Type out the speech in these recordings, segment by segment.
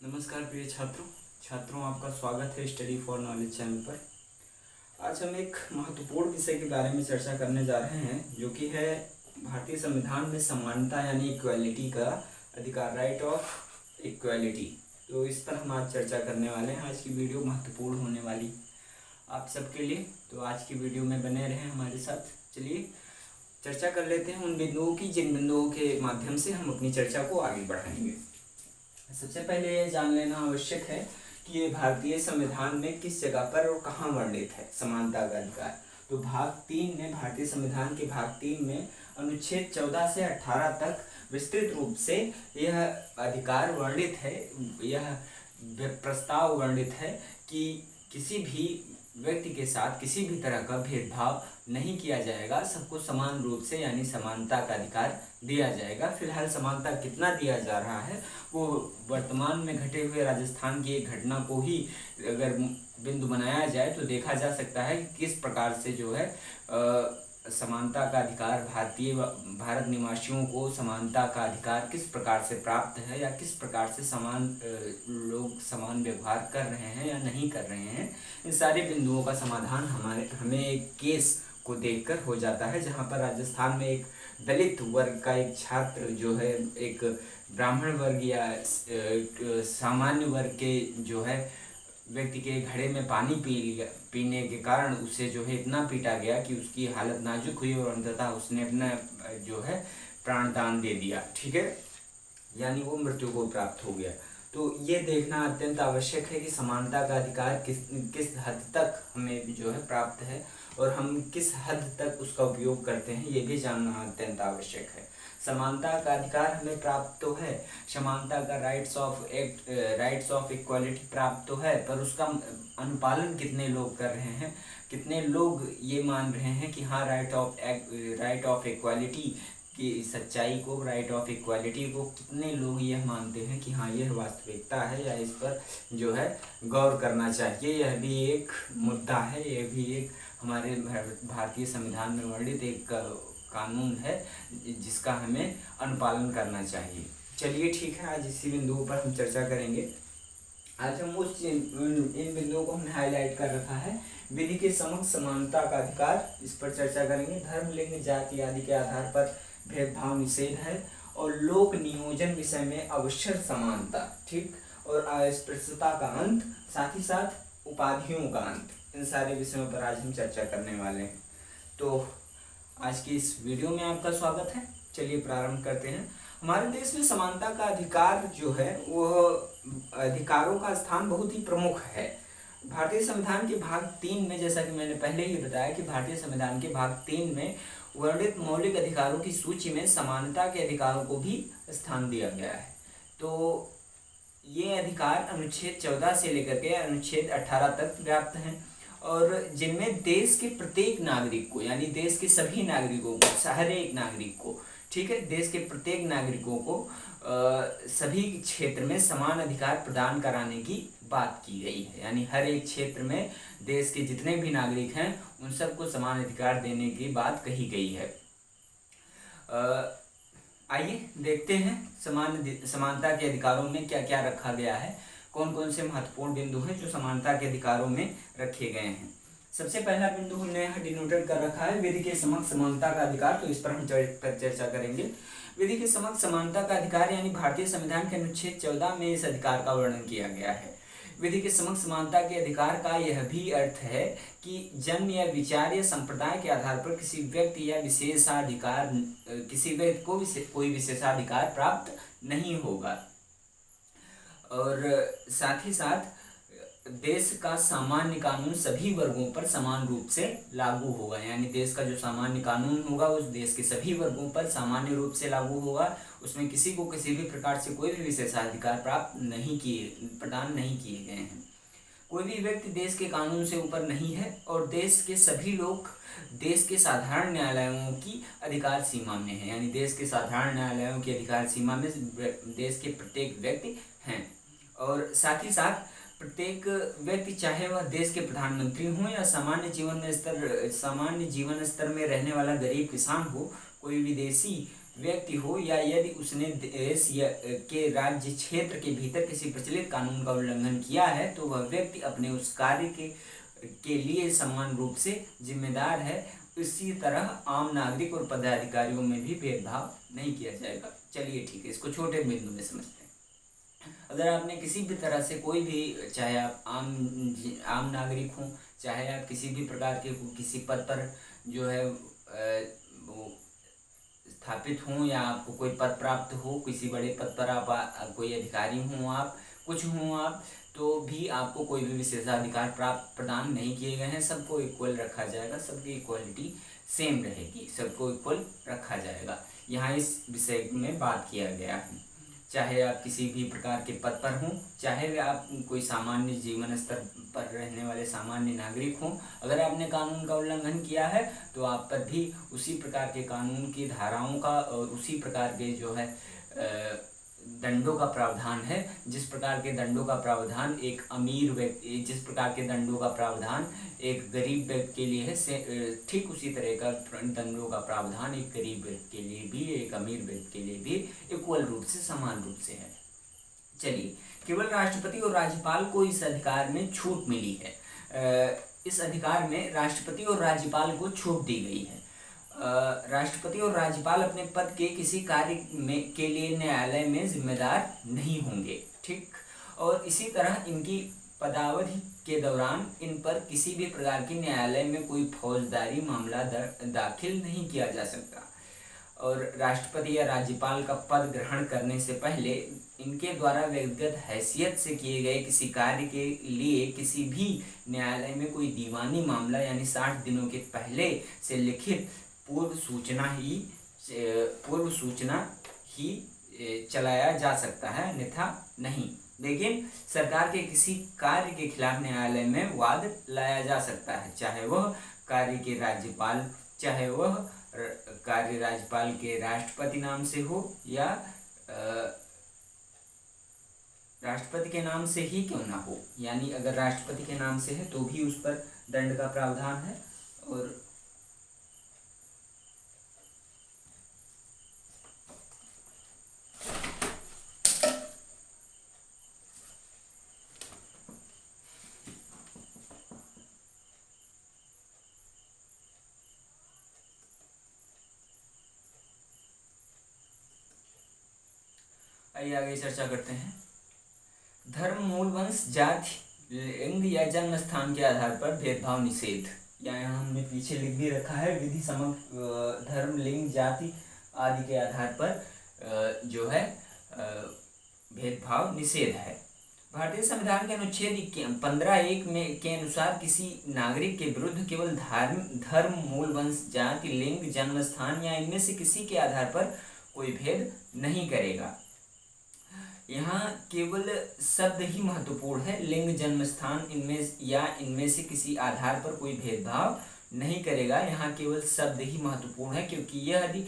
नमस्कार प्रिय छात्रों आपका स्वागत है स्टडी फॉर नॉलेज चैनल पर। आज हम एक महत्वपूर्ण विषय के बारे में चर्चा करने जा रहे हैं, जो कि है भारतीय संविधान में समानता यानी इक्वालिटी का अधिकार, राइट ऑफ इक्वालिटी। तो इस पर हम आज चर्चा करने वाले हैं। आज की वीडियो महत्वपूर्ण होने वाली आप सबके लिए, तो आज की वीडियो में बने रहें हमारे साथ। चलिए चर्चा कर लेते हैं उन बिंदुओं की जिन बिंदुओं के माध्यम से हम अपनी चर्चा को आगे बढ़ाएंगे। सबसे पहले ये जान लेना आवश्यक है कि ये भारतीय संविधान में किस जगह पर और कहाँ वर्णित है समानता का अधिकार। तो भाग 3 में, भारतीय संविधान के भाग 3 में अनुच्छेद 14 से 18 तक विस्तृत रूप से यह अधिकार वर्णित है, यह प्रस्ताव वर्णित है कि किसी भी व्यक्ति के साथ किसी भी तरह का भेदभाव नहीं किया जाएगा, सबको समान रूप से यानी समानता का अधिकार दिया जाएगा। फिलहाल समानता कितना दिया जा रहा है वो वर्तमान में घटे हुए राजस्थान की एक घटना को ही अगर बिंदु बनाया जाए तो देखा जा सकता है कि किस प्रकार से जो है समानता का अधिकार, भारत निवासियों को समानता का अधिकार किस प्रकार से प्राप्त है, या किस प्रकार से लोग समान व्यवहार कर रहे हैं या नहीं कर रहे हैं। इन सारे बिंदुओं का समाधान हमें एक केस को देखकर हो जाता है, जहां पर राजस्थान में एक दलित वर्ग का एक छात्र जो है एक ब्राह्मण वर्ग या सामान्य वर्ग के जो है व्यक्ति के घड़े में पानी पीने के कारण उसे जो है इतना पीटा गया कि उसकी हालत नाजुक हुई और अंततः उसने अपना जो है प्राण दान दे दिया। ठीक है, यानी वो मृत्यु को प्राप्त हो गया। तो ये देखना अत्यंत आवश्यक है कि समानता का अधिकार किस हद तक हमें जो है प्राप्त है और हम किस हद तक उसका उपयोग करते हैं, ये भी जानना अत्यंत आवश्यक है। समानता का अधिकार हमें प्राप्त तो है, समानता का राइट्स ऑफ इक्वालिटी प्राप्त तो है, पर उसका अनुपालन कितने लोग कर रहे हैं, कितने लोग ये मान रहे हैं कि हाँ राइट ऑफ इक्वालिटी की सच्चाई को, राइट ऑफ इक्वालिटी को कितने लोग यह मानते हैं कि हाँ यह वास्तविकता है या इस पर जो है गौर करना चाहिए। यह भी एक मुद्दा है, यह भी एक हमारे भारतीय संविधान में वर्णित एक कानून है जिसका हमें अनुपालन करना चाहिए। चलिए ठीक है, आज इसी बिंदुओं पर हम चर्चा करेंगे। आज हम इन बिंदुओं को हमने हाईलाइट कर रखा है। विधि के समक्ष समानता का अधिकार, इस पर चर्चा करेंगे। धर्म, लिंग, जाति आदि के आधार पर भेदभाव निषेध है और लोक नियोजन विषय में अवसर समानता, ठीक, और अस्पृश्यता का अंत, साथ ही साथ उपाधियों का अंत, इन सारे विषयों पर आज हम चर्चा करने वाले हैं। तो आज की इस वीडियो में आपका स्वागत है। चलिए प्रारंभ करते हैं। हमारे देश में समानता का अधिकार जो है वह अधिकारों का स्थान बहुत ही प्रमुख है। भारतीय संविधान के भाग 3 में, जैसा कि मैंने पहले ही बताया कि भारतीय संविधान के भाग 3 में वर्णित मौलिक अधिकारों की सूची में समानता के अधिकारों को भी स्थान दिया गया है। तो ये अधिकार अनुच्छेद 14 से लेकर के अनुच्छेद 18 तक व्याप्त हैं और जिनमें देश के प्रत्येक नागरिक को, यानी देश के सभी नागरिकों को, हर एक नागरिक को, ठीक है, देश के प्रत्येक नागरिकों को सभी क्षेत्र में समान अधिकार प्रदान कराने की बात की गई है। यानी हर एक क्षेत्र में देश के जितने भी नागरिक हैं उन सबको समान अधिकार देने की बात कही गई है। आइए देखते हैं समानता के अधिकारों में क्या क्या रखा गया है, कौन कौन से महत्वपूर्ण बिंदु हैं जो समानता के अधिकारों में रखे गए हैं। सबसे पहला बिंदु हमने यहाँ डिनोटेड कर रखा है, विधि के समक्ष समानता का अधिकार। तो इस पर हम चर्चा करेंगे। विधि के समक्ष समानता का अधिकार यानी भारतीय संविधान के अनुच्छेद 14 में इस अधिकार का वर्णन किया गया है। विधि के समक्ष समानता के अधिकार का यह भी अर्थ है कि जन्म या विचार या संप्रदाय के आधार पर किसी व्यक्ति या विशेषाधिकार, किसी व्यक्ति को कोई विशेषाधिकार प्राप्त नहीं होगा। और साथ ही साथ देश का सामान्य कानून सभी वर्गों पर समान रूप से लागू होगा। यानी देश का जो सामान्य कानून होगा उस देश के सभी वर्गों पर सामान्य रूप से लागू होगा। उसमें किसी को किसी भी प्रकार से कोई भी विशेषाधिकार प्रदान नहीं किए गए हैं। कोई भी व्यक्ति देश के कानून से ऊपर नहीं है और देश के सभी लोग देश के साधारण न्यायालयों की अधिकार सीमा में है। यानी देश के साधारण न्यायालयों की अधिकार सीमा में देश के प्रत्येक व्यक्ति हैं। और साथ ही साथ प्रत्येक व्यक्ति, चाहे वह देश के प्रधानमंत्री हों या सामान्य जीवन स्तर में रहने वाला गरीब किसान हो, कोई विदेशी व्यक्ति हो या यदि उसने देश या के राज्य क्षेत्र के भीतर किसी प्रचलित कानून का उल्लंघन किया है तो वह व्यक्ति अपने उस कार्य के लिए समान रूप से जिम्मेदार है। इसी तरह आम नागरिक और पदाधिकारियों में भी भेदभाव नहीं किया जाएगा। चलिए ठीक है, इसको छोटे बिंदु में समझते हैं। अगर आपने किसी भी तरह से कोई भी, चाहे आप आम नागरिक हों, चाहे आप किसी भी प्रकार के किसी पद पर जो है वो स्थापित हों या आपको कोई पद प्राप्त हो, किसी बड़े पद पर आप कोई अधिकारी हों, आप कुछ हों आप, तो भी आपको कोई भी विशेषाधिकार प्रदान नहीं किए गए हैं। सबको इक्वल रखा जाएगा, सबकी इक्वलिटी सेम रहेगी, सबको इक्वल रखा जाएगा। यहाँ इस विषय में बात किया गया है। चाहे आप किसी भी प्रकार के पद पर हों, चाहे आप कोई सामान्य जीवन स्तर पर रहने वाले सामान्य नागरिक हों, अगर आपने कानून का उल्लंघन किया है तो आप पर भी उसी प्रकार के कानून की धाराओं का और उसी प्रकार के जो है दंडों का प्रावधान है। जिस प्रकार के दंडों का प्रावधान एक अमीर व्यक्ति, जिस प्रकार के दंडों का प्रावधान एक गरीब व्यक्ति के लिए है, ठीक उसी तरह का दंडों का प्रावधान एक गरीब व्यक्ति के लिए भी, एक अमीर व्यक्ति के लिए भी इक्वल रूप से, समान रूप से है। चलिए, केवल राष्ट्रपति और राज्यपाल को इस अधिकार में छूट मिली है। इस अधिकार में राष्ट्रपति और राज्यपाल को छूट दी गई है। राष्ट्रपति और राज्यपाल अपने पद के किसी कार्य के लिए न्यायालय में जिम्मेदार नहीं होंगे, ठीक। और इसी तरह इनकी पदावधि के दौरान इन पर किसी भी प्रकार की न्यायालय में कोई फौजदारी मामला दाखिल नहीं किया जा सकता। और राष्ट्रपति या राज्यपाल का पद ग्रहण करने से पहले इनके द्वारा व्यक्तिगत हैसियत से किए गए किसी कार्य के लिए किसी भी न्यायालय में कोई दीवानी मामला यानी 60 दिनों के पहले से लिखित पूर्व सूचना ही चलाया जा सकता है, अन्यथा नहीं। लेकिन सरकार के किसी कार्य के खिलाफ न्यायालय में वाद लाया जा सकता है, चाहे वह कार्य के राज्यपाल के राष्ट्रपति नाम से हो या राष्ट्रपति के नाम से ही क्यों ना हो। यानी अगर राष्ट्रपति के नाम से है तो भी उस पर दंड का प्रावधान है। और आइए आगे चर्चा करते हैं। धर्म, मूल, वंश, जाति, लिंग या जन्म स्थान के आधार पर भेदभाव निषेध। यहाँ हमने पीछे लिख भी रखा है, विधि समग्र धर्म, लिंग, जाति आदि के आधार पर जो है भेदभाव निषेध है। भारतीय संविधान के अनुच्छेद 15(1) के अनुसार किसी नागरिक के विरुद्ध केवल धर्म, मूल, वंश, जाति, लिंग, जन्म स्थान या इनमें से किसी के आधार पर कोई भेद नहीं करेगा। यहाँ केवल शब्द ही महत्वपूर्ण है। लिंग, जन्म स्थान इनमें से किसी आधार पर कोई भेदभाव नहीं करेगा। यहाँ केवल शब्द ही महत्वपूर्ण है, क्योंकि यह यदि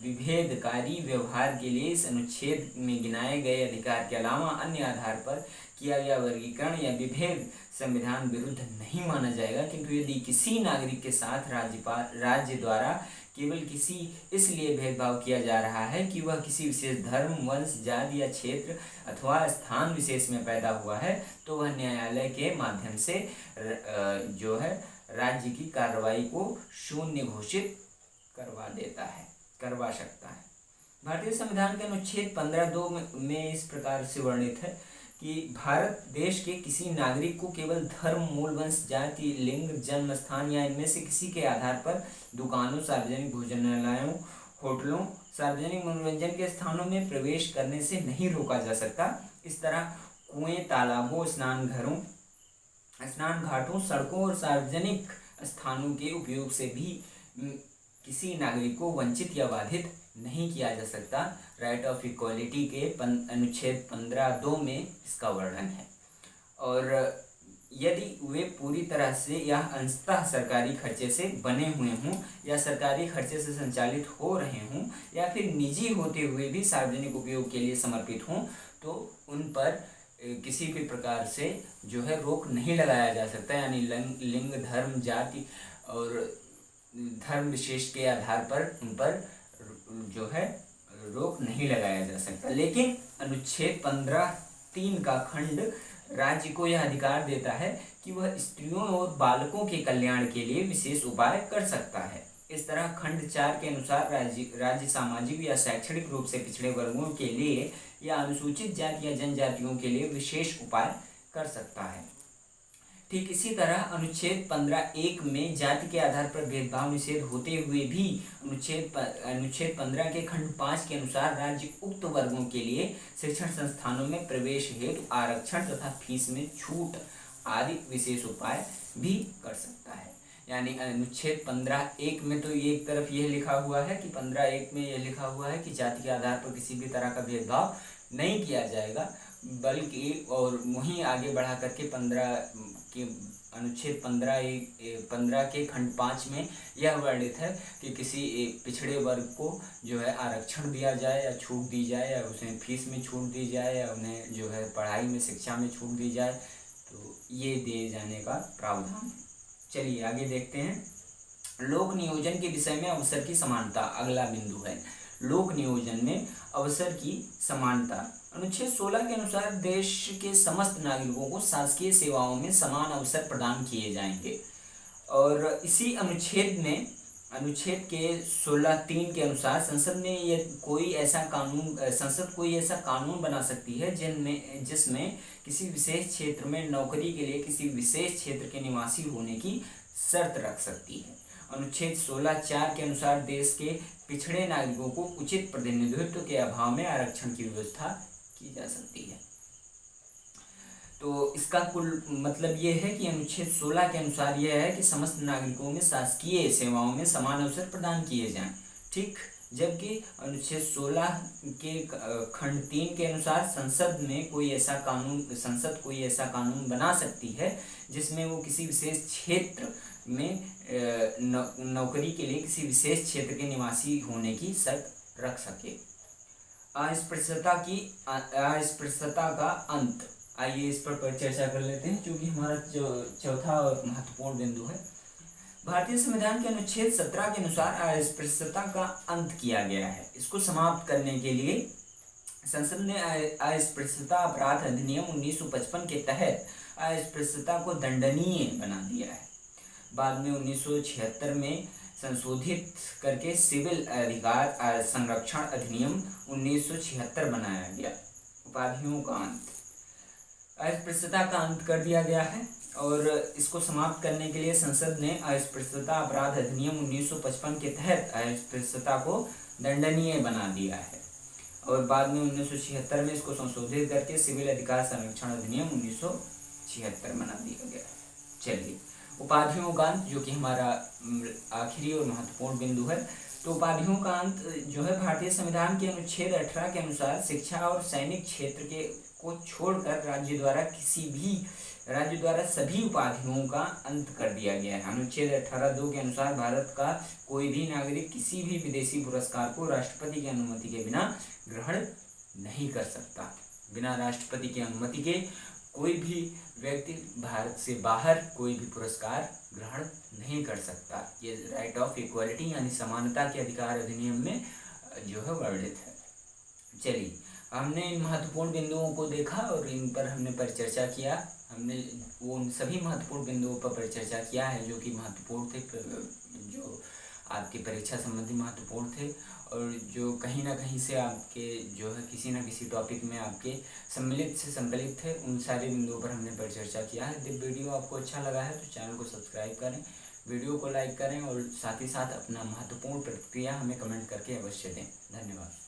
विभेदकारी व्यवहार के लिए इस अनुच्छेद में गिनाए गए अधिकार के अलावा अन्य आधार पर किया गया वर्गीकरण या विभेद संविधान विरुद्ध नहीं माना जाएगा। किंतु यदि किसी नागरिक के साथ राज्य द्वारा केवल इसलिए भेदभाव किया जा रहा है कि वह किसी विशेष धर्म, वंश, जाति या क्षेत्र अथवा स्थान विशेष में पैदा हुआ है, तो वह न्यायालय के माध्यम से जो है राज्य की कार्रवाई को शून्य घोषित करवा सकता है। भारतीय संविधान के अनुच्छेद 15(2) में इस प्रकार से वर्णित है कि भारत देश के किसी नागरिक को केवल धर्म, मूल, वंश, जाति, लिंग, जन्म स्थान या इनमें से किसी के आधार पर दुकानों, सार्वजनिक भोजनालयों, होटलों, सार्वजनिक मनोरंजन के स्थानों में प्रवेश करने से नहीं रोका जा सकता। इस तरह कुएं, तालाबों, स्नान घाटों, सड़कों और सार्वजनिक स्थानों के उपयोग से भी किसी नागरिक को वंचित या बाधित नहीं किया जा सकता। राइट ऑफ इक्वालिटी के अनुच्छेद 15(2) में इसका वर्णन है। और यदि वे पूरी तरह से या अंशतः सरकारी खर्चे से बने हुए हों या सरकारी खर्चे से संचालित हो रहे हों या फिर निजी होते हुए भी सार्वजनिक उपयोग के लिए समर्पित हों, तो उन पर किसी भी प्रकार से जो है रोक नहीं लगाया जा सकता। यानी लिंग, धर्म, जाति और धर्म विशेष के आधार पर उन पर जो है रोक नहीं लगाया जा सकता। लेकिन अनुच्छेद 15(3) का खंड राज्य को यह अधिकार देता है कि वह स्त्रियों और बालकों के कल्याण के लिए विशेष उपाय कर सकता है। इस तरह खंड 4 के अनुसार राज्य सामाजिक या शैक्षणिक रूप से पिछड़े वर्गों के लिए या अनुसूचित जाति या जनजातियों के लिए विशेष उपाय कर सकता है। ठीक इसी तरह अनुच्छेद 15(1) में जाति के आधार पर भेदभाव निषेध होते हुए भी अनुच्छेद 15 के खंड 5 के अनुसार राज्य उक्त वर्गों के लिए शिक्षण संस्थानों में प्रवेश हेतु आरक्षण तथा फीस में छूट आदि विशेष उपाय भी कर सकता है। यानी अनुच्छेद 15(1) में तो एक तरफ यह लिखा हुआ है कि 15(1) में यह लिखा हुआ है कि जाति के आधार पर किसी भी तरह का भेदभाव नहीं किया जाएगा, बल्कि और वहीं आगे बढ़ा करके अनुच्छेद 15 के खंड 5 में यह वर्णित है कि किसी पिछड़े वर्ग को जो है आरक्षण दिया जाए या छूट दी जाए या उसे फीस में छूट दी जाए या उन्हें जो है पढ़ाई में शिक्षा में छूट दी जाए, तो ये दिए जाने का प्रावधान है। चलिए आगे देखते हैं। लोक नियोजन के विषय में अवसर की समानता अगला बिंदु है। लोक नियोजन में अवसर की समानता। अनुच्छेद 16 के अनुसार देश के समस्त नागरिकों को शासकीय सेवाओं में समान अवसर प्रदान किए जाएंगे। और इसी अनुच्छेद के 16(3) के अनुसार संसद कोई ऐसा कानून बना सकती है जिसमें किसी विशेष क्षेत्र में नौकरी के लिए किसी विशेष क्षेत्र के निवासी होने की शर्त रख सकती है। अनुच्छेद 16(4) के अनुसार देश के पिछड़े नागरिकों को उचित प्रतिनिधित्व के अभाव में आरक्षण की व्यवस्था की जा सकती है। तो इसका कुल मतलब ये है कि अनुच्छेद 16 के अनुसार यह है कि समस्त नागरिकों में शासकीय सेवाओं में समान अवसर प्रदान किए जाएं। ठीक, जबकि अनुच्छेद 16 के खंड 3 के अनुसार संसद कोई ऐसा कानून बना सकती है जिसमें वो किसी विशेष क्षेत्र में नौकरी के लिए किसी विशेष क्षेत्र के निवासी होने की शर्त रख सके। अस्पृश्यता का अंत। आइए इस पर चर्चा कर लेते हैं, क्योंकि हमारा जो चौथा और महत्वपूर्ण बिंदु है। भारतीय संविधान के अनुच्छेद 17 के अनुसार अस्पृश्यता का अंत किया गया है। इसको समाप्त करने के लिए संसद ने अस्पृश्यता अपराध अधिनियम 1955 के तहत अस्पृश्यता को दंडनीय बना दिया है। बाद में 1976 में संशोधित करके सिविल अधिकार संरक्षण अधिनियम 1976 बनाया गया। उपाधियों का अंत। अस्पृश्यता का अंत कर दिया गया है और इसको समाप्त करने के लिए संसद ने अस्पृश्यता अपराध अधिनियम 1955 के तहत अस्पृश्यता को दंडनीय बना दिया है और बाद में 1976 में इसको संशोधित करके सिविल अधिकार संरक्षण अधिनियम 1976 बना दिया गया। चलिए, उपाधियों का अंत, जो कि हमारा आखिरी और महत्वपूर्ण बिंदु है। तो उपाधियों का अंत जो है, भारतीय संविधान के अनुच्छेद 18 के अनुसार शिक्षा और सैनिक क्षेत्र को छोड़कर राज्य द्वारा सभी उपाधियों का अंत कर दिया गया है। अनुच्छेद 18(2) के अनुसार भारत का कोई भी नागरिक किसी भी विदेशी पुरस्कार को राष्ट्रपति की अनुमति के बिना ग्रहण नहीं कर सकता। बिना राष्ट्रपति की अनुमति के कोई भी व्यक्ति भारत से बाहर कोई भी पुरस्कार ग्रहण नहीं कर सकता। ये राइट ऑफ इक्वालिटी यानी समानता के अधिकार अधिनियम में जो है वर्णित है। चलिए, हमने इन महत्वपूर्ण बिंदुओं को देखा और इन पर हमने परिचर्चा किया। हमने उन सभी महत्वपूर्ण बिंदुओं पर परिचर्चा किया है जो कि महत्वपूर्ण थे, जो आपकी परीक्षा संबंधी महत्वपूर्ण थे और जो कहीं ना कहीं से आपके जो है किसी न किसी टॉपिक में आपके सम्मिलित से संकलित थे। उन सारे बिंदुओं पर हमने परिचर्चा किया है। यदि वीडियो आपको अच्छा लगा है तो चैनल को सब्सक्राइब करें, वीडियो को लाइक करें और साथ ही साथ अपना महत्वपूर्ण प्रतिक्रिया हमें कमेंट करके अवश्य दें। धन्यवाद।